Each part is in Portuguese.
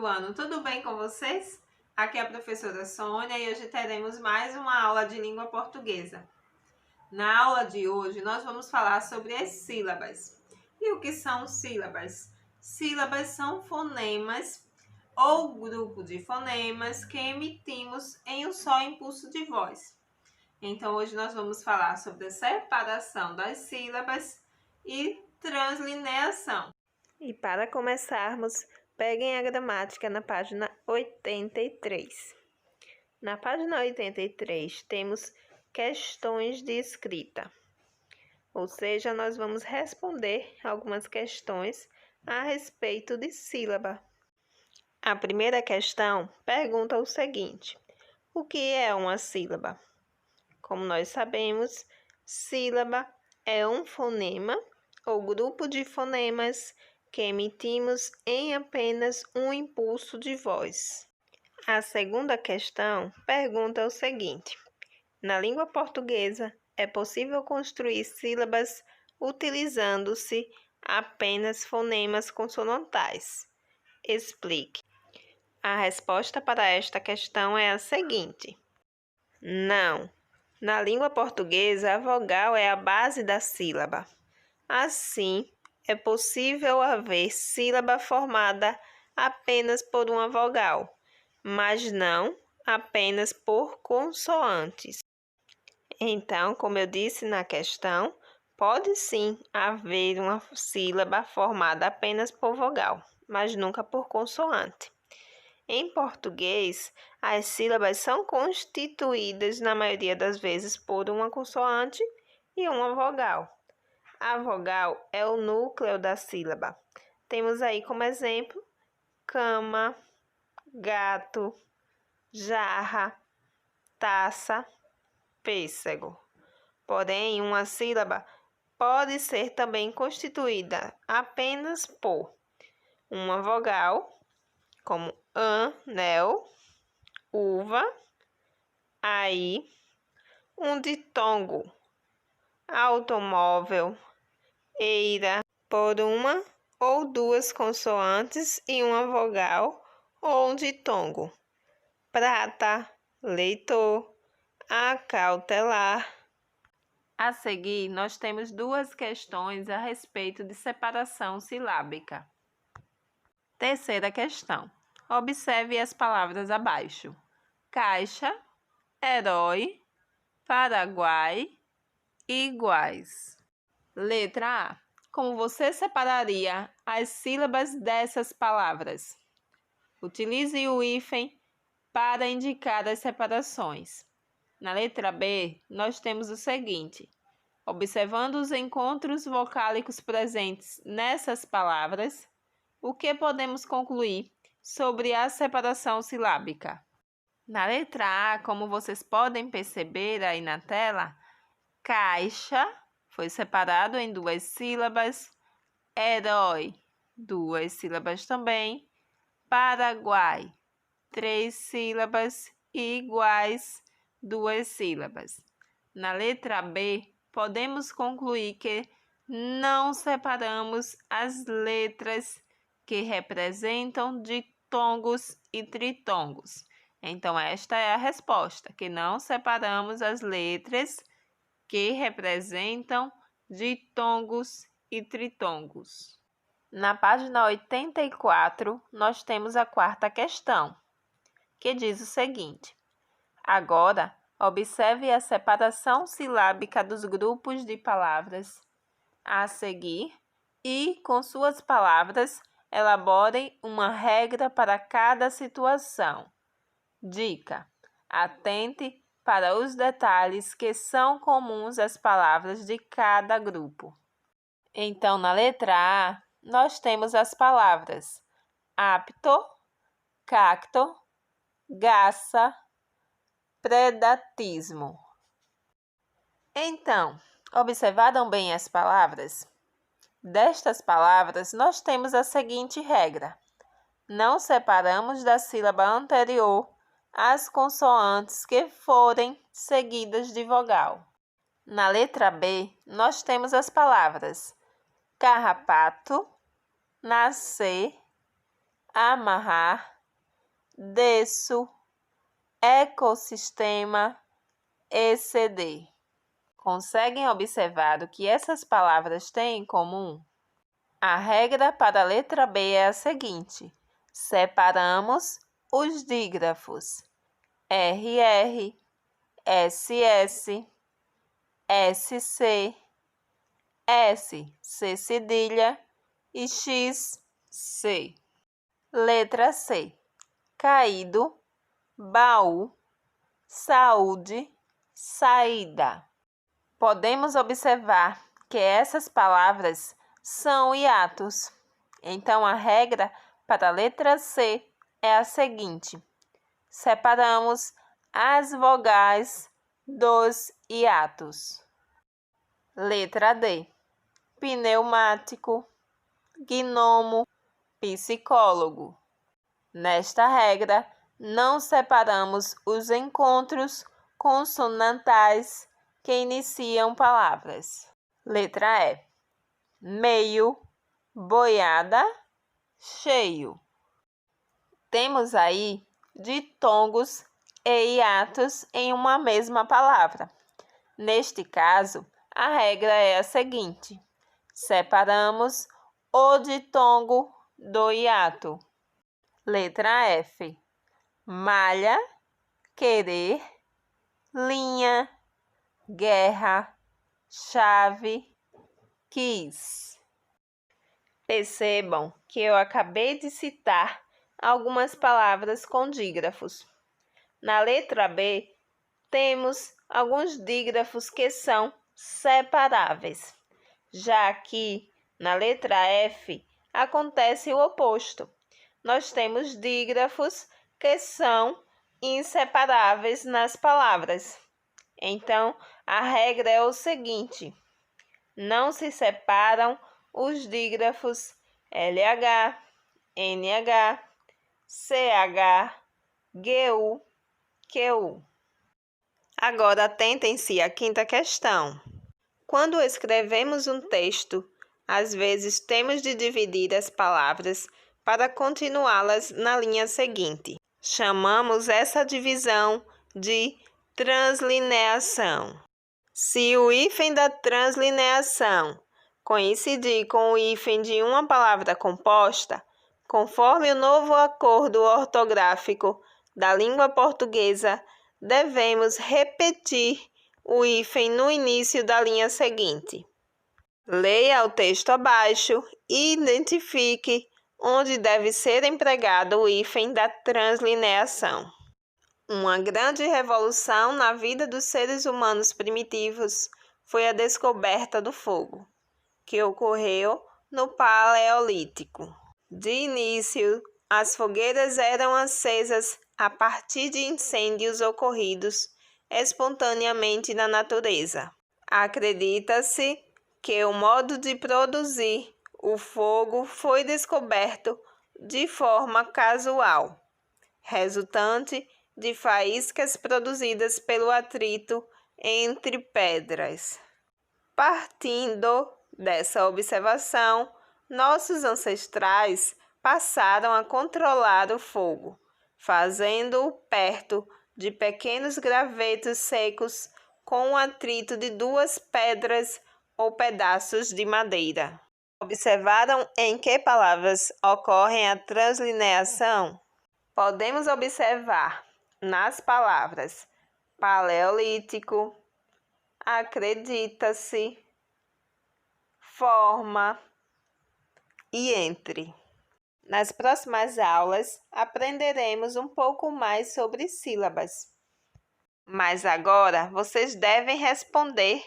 do ano, tudo bem com vocês? Aqui é a professora Sônia e hoje teremos mais uma aula de língua portuguesa. Na aula de hoje nós vamos falar sobre as sílabas. E o que são sílabas? Sílabas são fonemas ou grupo de fonemas que emitimos em um só impulso de voz. Então hoje nós vamos falar sobre a separação das sílabas e translineação. E para começarmos, peguem a gramática na página 83. Na página 83 temos questões de escrita, ou seja, nós vamos responder algumas questões a respeito de sílaba. A primeira questão pergunta o seguinte: o que é uma sílaba? Como nós sabemos, sílaba é um fonema ou grupo de fonemas que emitimos em apenas um impulso de voz. A segunda questão pergunta o seguinte: na língua portuguesa, é possível construir sílabas utilizando-se apenas fonemas consonantais? Explique. A resposta para esta questão é a seguinte: não. Na língua portuguesa, a vogal é a base da sílaba. Assim, é possível haver sílaba formada apenas por uma vogal, mas não apenas por consoantes. Então, como eu disse na questão, pode sim haver uma sílaba formada apenas por vogal, mas nunca por consoante. Em português, as sílabas são constituídas, na maioria das vezes, por uma consoante e uma vogal. A vogal é o núcleo da sílaba. Temos aí como exemplo cama, gato, jarra, taça, pêssego. Porém, uma sílaba pode ser também constituída apenas por uma vogal, como anel, uva, aí, um ditongo, automóvel, eira, por uma ou duas consoantes e uma vogal ou um ditongo, prata, leitor, acautelar. A seguir, nós temos duas questões a respeito de separação silábica. Terceira questão. Observe as palavras abaixo: caixa, herói, Paraguai, iguais. Letra A. Como você separaria as sílabas dessas palavras? Utilize o hífen para indicar as separações. Na letra B, nós temos o seguinte: observando os encontros vocálicos presentes nessas palavras, o que podemos concluir sobre a separação silábica? Na letra A, como vocês podem perceber aí na tela, caixa foi separado em duas sílabas, herói, duas sílabas também, Paraguai, três sílabas e iguais, duas sílabas. Na letra B, podemos concluir que não separamos as letras que representam ditongos e tritongos. Então, esta é a resposta, que não separamos as letras que representam ditongos e tritongos. Na página 84, nós temos a quarta questão, que diz o seguinte: agora, observe a separação silábica dos grupos de palavras a seguir e, com suas palavras, elaborem uma regra para cada situação. Dica: atente para os detalhes que são comuns às palavras de cada grupo. Então, na letra A, nós temos as palavras apto, cacto, gaça, predatismo. Então, observaram bem as palavras? Destas palavras, nós temos a seguinte regra: não separamos da sílaba anterior as consoantes que forem seguidas de vogal. Na letra B, nós temos as palavras carrapato, nascer, amarrar, desço, ecossistema, exceder. Conseguem observar o que essas palavras têm em comum? A regra para a letra B é a seguinte: separamos os dígrafos RR, SS, SC, S, C cedilha e X, C. Letra C. Caído, baú, saúde, saída. Podemos observar que essas palavras são hiatos. Então, a regra para a letra C é a seguinte: separamos as vogais dos hiatos. Letra D. Pneumático, gnomo, psicólogo. Nesta regra, não separamos os encontros consonantais que iniciam palavras. Letra E. Meio, boiada, cheio. Temos aí ditongos e hiatos em uma mesma palavra. Neste caso, a regra é a seguinte: separamos o ditongo do hiato. Letra F. Malha, querer, linha, guerra, chave, quis. Percebam que eu acabei de citar algumas palavras com dígrafos. Na letra B, temos alguns dígrafos que são separáveis. Já aqui, na letra F, acontece o oposto. Nós temos dígrafos que são inseparáveis nas palavras. Então, a regra é o seguinte: não se separam os dígrafos LH, NH, CH, GU, QU. Agora, atentem-se à quinta questão. Quando escrevemos um texto, às vezes temos de dividir as palavras para continuá-las na linha seguinte. Chamamos essa divisão de translineação. Se o hífen da translineação coincidir com o hífen de uma palavra composta, conforme o novo acordo ortográfico da língua portuguesa, devemos repetir o hífen no início da linha seguinte. Leia o texto abaixo e identifique onde deve ser empregado o hífen da translineação. Uma grande revolução na vida dos seres humanos primitivos foi a descoberta do fogo, que ocorreu no Paleolítico. De início, as fogueiras eram acesas a partir de incêndios ocorridos espontaneamente na natureza. Acredita-se que o modo de produzir o fogo foi descoberto de forma casual, resultante de faíscas produzidas pelo atrito entre pedras. Partindo dessa observação, nossos ancestrais passaram a controlar o fogo, fazendo-o perto de pequenos gravetos secos com o atrito de duas pedras ou pedaços de madeira. Observaram em que palavras ocorre a translineação? Podemos observar nas palavras paleolítico, acredita-se, forma e entre. Nas próximas aulas, aprenderemos um pouco mais sobre sílabas. Mas agora, vocês devem responder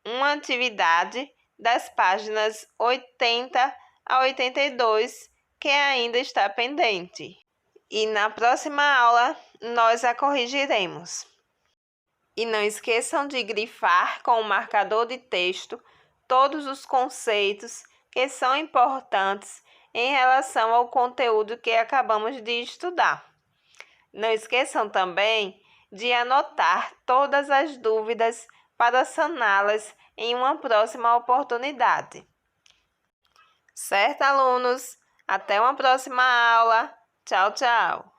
uma atividade das páginas 80 a 82 que ainda está pendente. E na próxima aula, nós a corrigiremos. E não esqueçam de grifar com o marcador de texto todos os conceitos que são importantes em relação ao conteúdo que acabamos de estudar. Não esqueçam também de anotar todas as dúvidas para saná-las em uma próxima oportunidade. Certo, alunos? Até uma próxima aula. Tchau, tchau!